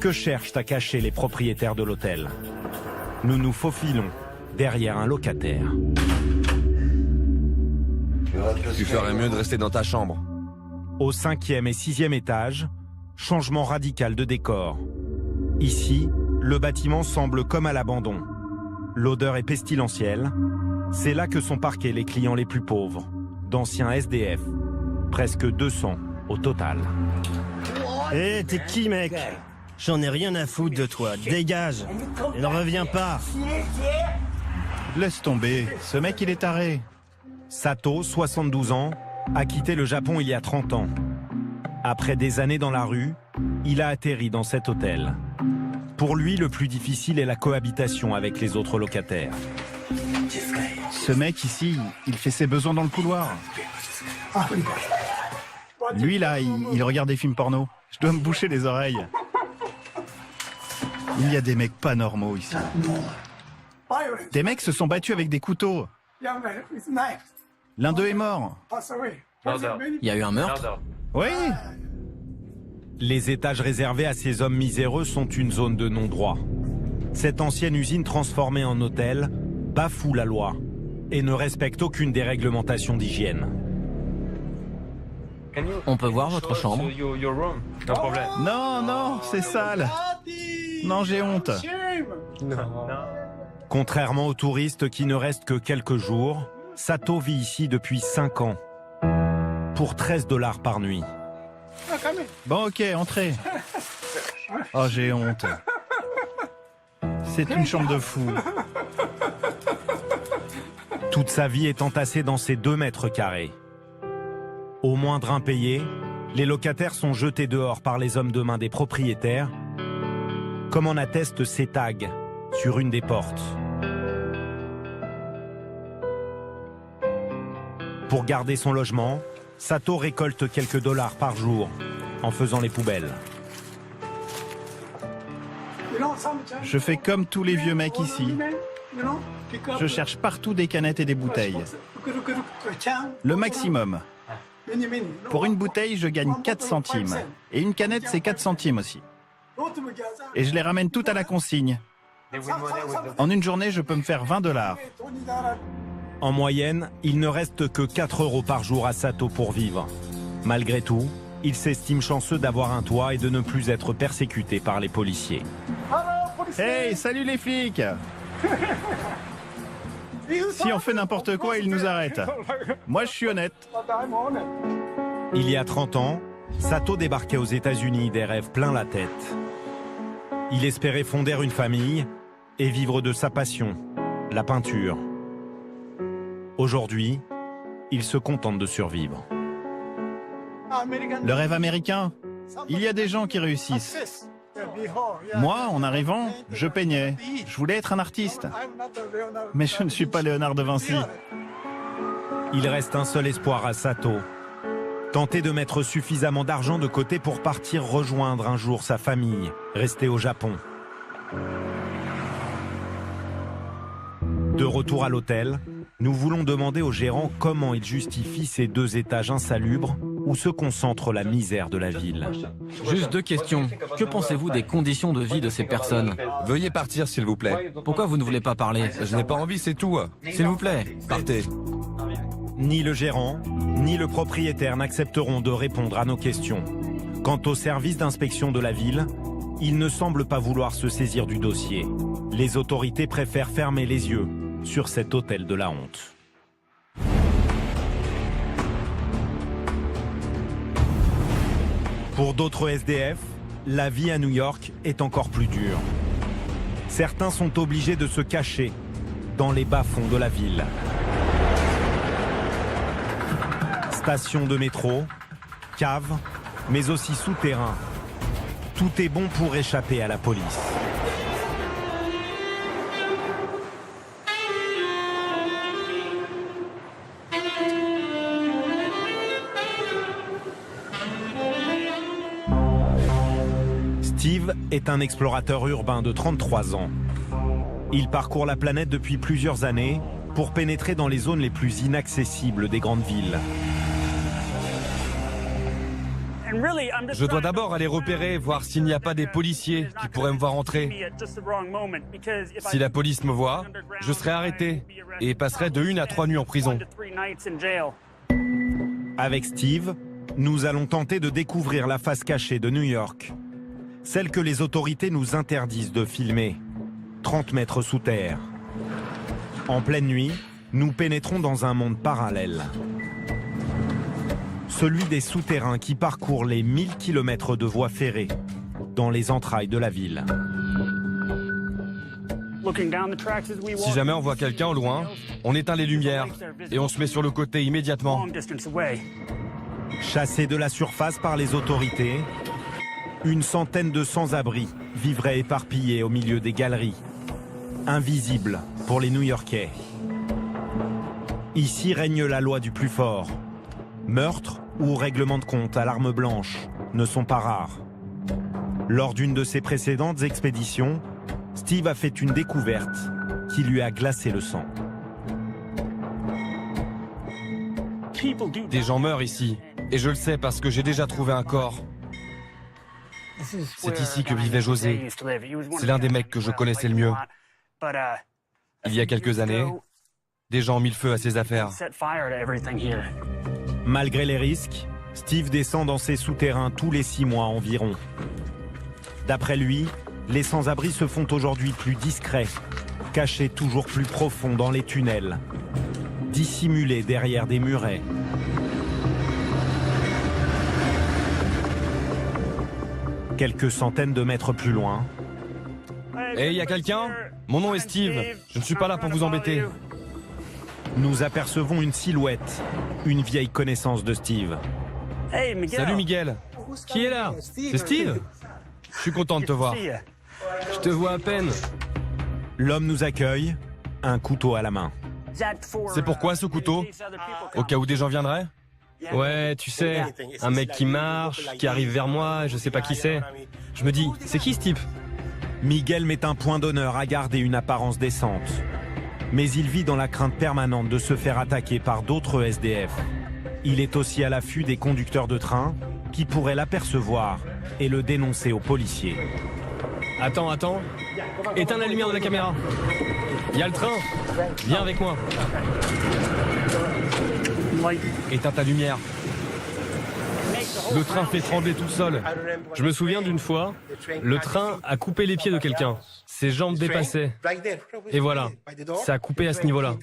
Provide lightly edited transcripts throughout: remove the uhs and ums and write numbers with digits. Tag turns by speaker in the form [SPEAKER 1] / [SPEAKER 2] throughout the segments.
[SPEAKER 1] Que cherchent à cacher les propriétaires de l'hôtel? Nous nous faufilons derrière un locataire.
[SPEAKER 2] Tu ferais mieux de rester dans ta chambre.
[SPEAKER 1] Au 5e et 6e étage, changement radical de décor. Ici, le bâtiment semble comme à l'abandon. L'odeur est pestilentielle. C'est là que sont parqués les clients les plus pauvres, d'anciens SDF. Presque 200 au total.
[SPEAKER 3] Hé, t'es qui, mec? J'en ai rien à foutre de toi. Dégage et ne reviens pas.
[SPEAKER 4] Laisse tomber, ce mec il est taré.
[SPEAKER 1] Sato, 72 ans, a quitté le Japon il y a 30 ans. Après des années dans la rue, il a atterri dans cet hôtel. Pour lui, le plus difficile est la cohabitation avec les autres locataires.
[SPEAKER 4] Ce mec ici, il fait ses besoins dans le couloir. Lui là, il regarde des films porno. Je dois me boucher les oreilles. Il y a des mecs pas normaux ici. Des mecs se sont battus avec des couteaux. L'un d'eux est mort.
[SPEAKER 5] Il y a eu un meurtre?
[SPEAKER 4] Oui.
[SPEAKER 1] Les étages réservés à ces hommes miséreux sont une zone de non-droit. Cette ancienne usine transformée en hôtel bafoue la loi et ne respecte aucune des réglementations d'hygiène.
[SPEAKER 5] On peut voir votre chambre?
[SPEAKER 4] Non, non, c'est sale. Non, j'ai honte.
[SPEAKER 1] Contrairement aux touristes qui ne restent que quelques jours, Sato vit ici depuis 5 ans. Pour 13 $ par nuit.
[SPEAKER 4] Bon, ok, entrez. Oh, j'ai honte. C'est une chambre de fou.
[SPEAKER 1] Toute sa vie est entassée dans ces 2 mètres carrés. Au moindre impayé, les locataires sont jetés dehors par les hommes de main des propriétaires, comme en attestent ces tags sur une des portes. Pour garder son logement, Sato récolte quelques dollars par jour en faisant les poubelles.
[SPEAKER 4] Je fais comme tous les vieux mecs ici. Je cherche partout des canettes et des bouteilles. Le maximum. Pour une bouteille, je gagne 4 centimes. Et une canette, c'est 4 centimes aussi. Et je les ramène toutes à la consigne. En une journée, je peux me faire 20 $.
[SPEAKER 1] En moyenne, il ne reste que 4 € par jour à Sato pour vivre. Malgré tout, il s'estime chanceux d'avoir un toit et de ne plus être persécuté par les policiers.
[SPEAKER 4] Hey, salut les flics! Si on fait n'importe quoi, ils nous arrêtent. Moi, je suis honnête.
[SPEAKER 1] Il y a 30 ans, Sato débarquait aux États-Unis des rêves plein la tête. Il espérait fonder une famille et vivre de sa passion, la peinture. Aujourd'hui, il se contente de survivre.
[SPEAKER 4] Le rêve américain, il y a des gens qui réussissent. Moi, en arrivant, je peignais. Je voulais être un artiste. Mais je ne suis pas Léonard de Vinci.
[SPEAKER 1] Il reste un seul espoir à Sato. Tenter de mettre suffisamment d'argent de côté pour partir rejoindre un jour sa famille, restée au Japon. De retour à l'hôtel, nous voulons demander au gérant comment il justifie ces 2 étages insalubres où se concentre la misère de la ville.
[SPEAKER 5] Juste 2 questions. Que pensez-vous des conditions de vie de ces personnes?
[SPEAKER 2] Veuillez partir, s'il vous plaît.
[SPEAKER 5] Pourquoi vous ne voulez pas parler?
[SPEAKER 2] Je n'ai pas envie, c'est tout.
[SPEAKER 5] S'il vous plaît.
[SPEAKER 2] Partez.
[SPEAKER 1] Ni le gérant, ni le propriétaire n'accepteront de répondre à nos questions. Quant au service d'inspection de la ville, il ne semble pas vouloir se saisir du dossier. Les autorités préfèrent fermer les yeux sur cet hôtel de la honte. Pour d'autres SDF, la vie à New York est encore plus dure. Certains sont obligés de se cacher dans les bas-fonds de la ville. Stations de métro, caves, mais aussi souterrains. Tout est bon pour échapper à la police. Steve est un explorateur urbain de 33 ans. Il parcourt la planète depuis plusieurs années pour pénétrer dans les zones les plus inaccessibles des grandes villes.
[SPEAKER 2] Je dois d'abord aller repérer, voir s'il n'y a pas des policiers qui pourraient me voir entrer. Si la police me voit, je serai arrêté et passerai de 1 à 3 nuits en prison.
[SPEAKER 1] Avec Steve, nous allons tenter de découvrir la face cachée de New York. Celle que les autorités nous interdisent de filmer. 30 mètres sous terre. En pleine nuit, nous pénétrons dans un monde parallèle. Celui des souterrains qui parcourent les 1000 km de voies ferrées dans les entrailles de la ville.
[SPEAKER 2] Si jamais on voit quelqu'un au loin, on éteint les lumières et on se met sur le côté immédiatement.
[SPEAKER 1] Chassés de la surface par les autorités, une centaine de sans-abri vivraient éparpillés au milieu des galeries, invisibles pour les New-Yorkais. Ici règne la loi du plus fort. Meurtre ou règlement de compte à l'arme blanche ne sont pas rares. Lors d'une de ses précédentes expéditions, Steve a fait une découverte qui lui a glacé le sang.
[SPEAKER 2] Des gens meurent ici, et je le sais parce que j'ai déjà trouvé un corps. C'est ici que vivait José. C'est l'un des mecs que je connaissais le mieux. Il y a quelques années, des gens ont mis le feu à ses affaires.
[SPEAKER 1] Malgré les risques, Steve descend dans ses souterrains tous les 6 mois environ. D'après lui, les sans-abri se font aujourd'hui plus discrets, cachés toujours plus profond dans les tunnels, dissimulés derrière des murets. Quelques centaines de mètres plus loin.
[SPEAKER 2] Hey, y a quelqu'un? Mon nom est Steve. Je ne suis pas là pour vous embêter.
[SPEAKER 1] Nous apercevons une silhouette, une vieille connaissance de Steve.
[SPEAKER 2] Salut Miguel.
[SPEAKER 5] Qui est là?
[SPEAKER 2] C'est Steve? Je suis content de te voir.
[SPEAKER 5] Je te vois à peine.
[SPEAKER 1] L'homme nous accueille, un couteau à la main.
[SPEAKER 2] C'est pourquoi ce couteau? Au cas où des gens viendraient?
[SPEAKER 5] Ouais, tu sais, un mec qui marche, qui arrive vers moi, je sais pas qui c'est. Je me dis, c'est qui ce type?
[SPEAKER 1] Miguel met un point d'honneur à garder une apparence décente. Mais il vit dans la crainte permanente de se faire attaquer par d'autres SDF. Il est aussi à l'affût des conducteurs de train qui pourraient l'apercevoir et le dénoncer aux policiers.
[SPEAKER 5] Attends. Éteins la lumière de la caméra. Il y a le train. Viens avec moi.
[SPEAKER 2] Éteins ta lumière. Le train fait trembler tout seul.
[SPEAKER 5] Je me souviens d'une fois, le train a coupé les pieds de quelqu'un. Ses jambes dépassaient. Et voilà, ça a coupé à ce niveau-là.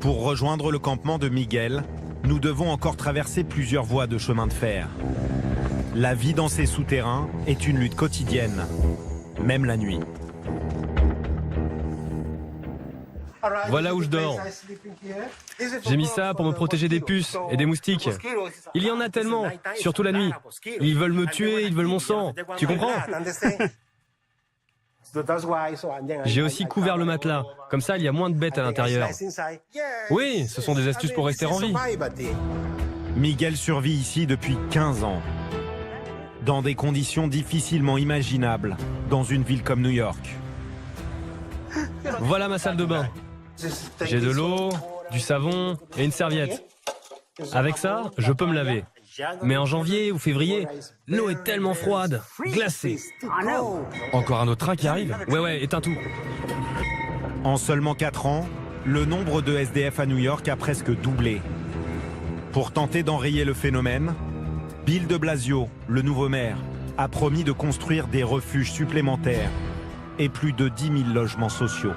[SPEAKER 1] Pour rejoindre le campement de Miguel, nous devons encore traverser plusieurs voies de chemin de fer. La vie dans ces souterrains est une lutte quotidienne, même la nuit.
[SPEAKER 5] Voilà où je dors. J'ai mis ça pour me protéger des puces et des moustiques. Il y en a tellement, surtout la nuit. Ils veulent me tuer, ils veulent mon sang. Tu comprends? J'ai aussi couvert le matelas. Comme ça, il y a moins de bêtes à l'intérieur. Oui, ce sont des astuces pour rester en vie.
[SPEAKER 1] Miguel survit ici depuis 15 ans. Dans des conditions difficilement imaginables, dans une ville comme New York.
[SPEAKER 5] Voilà ma salle de bain. J'ai de l'eau, du savon et une serviette. Avec ça, je peux me laver. Mais en janvier ou février, l'eau est tellement froide, glacée.
[SPEAKER 2] Encore un autre train qui arrive?
[SPEAKER 5] Ouais, éteins tout.
[SPEAKER 1] En seulement 4 ans, le nombre de SDF à New York a presque doublé. Pour tenter d'enrayer le phénomène, Bill de Blasio, le nouveau maire, a promis de construire des refuges supplémentaires et plus de 10 000 logements sociaux.